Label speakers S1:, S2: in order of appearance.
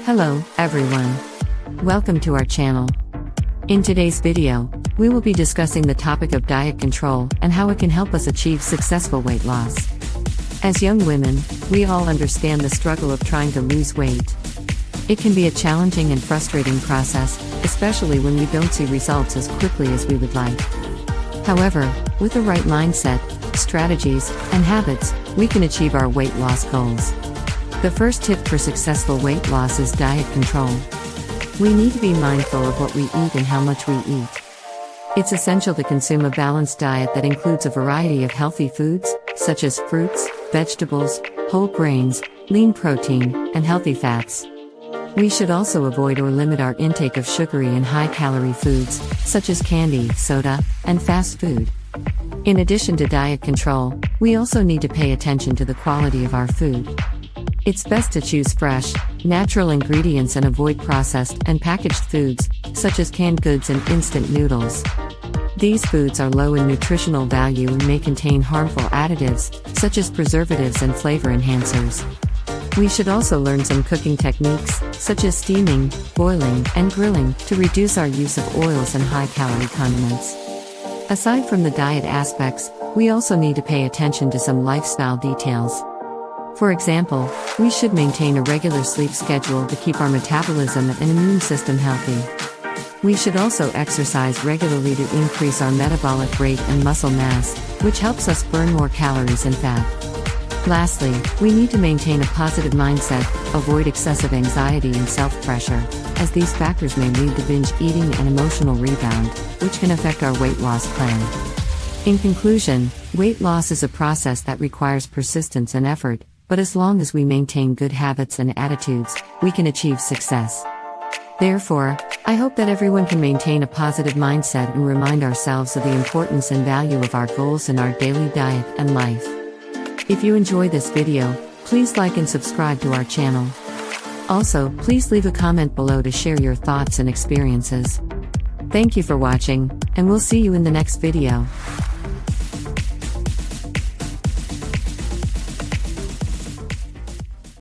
S1: Hello, everyone. Welcome to our channel. In today's video, we will be discussing the topic of diet control and how it can help us achieve successful weight loss. As young women, we all understand the struggle of trying to lose weight. It can be a challenging and frustrating process, especially when we don't see results as quickly as we would like. However, with the right mindset, strategies, and habits, we can achieve our weight loss goals. The first tip for successful weight loss is diet control. We need to be mindful of what we eat and how much we eat. It's essential to consume a balanced diet that includes a variety of healthy foods, such as fruits, vegetables, whole grains, lean protein, and healthy fats. We should also avoid or limit our intake of sugary and high-calorie foods, such as candy, soda, and fast food. In addition to diet control, we also need to pay attention to the quality of our food. It's best to choose fresh, natural ingredients and avoid processed and packaged foods, such as canned goods and instant noodles. These foods are low in nutritional value and may contain harmful additives, such as preservatives and flavor enhancers. We should also learn some cooking techniques, such as steaming, boiling, and grilling, to reduce our use of oils and high-calorie condiments. Aside from the diet aspects, we also need to pay attention to some lifestyle details. For example, we should maintain a regular sleep schedule to keep our metabolism and immune system healthy. We should also exercise regularly to increase our metabolic rate and muscle mass, which helps us burn more calories and fat. Lastly, we need to maintain a positive mindset, avoid excessive anxiety and self-pressure, as these factors may lead to binge eating and emotional rebound, which can affect our weight loss plan. In conclusion, weight loss is a process that requires persistence and effort, but as long as we maintain good habits and attitudes, we can achieve success. Therefore, I hope that everyone can maintain a positive mindset and remind ourselves of the importance and value of our goals in our daily diet and life. If you enjoy this video, please like and subscribe to our channel. Also, please leave a comment below to share your thoughts and experiences. Thank you for watching, and we'll see you in the next video.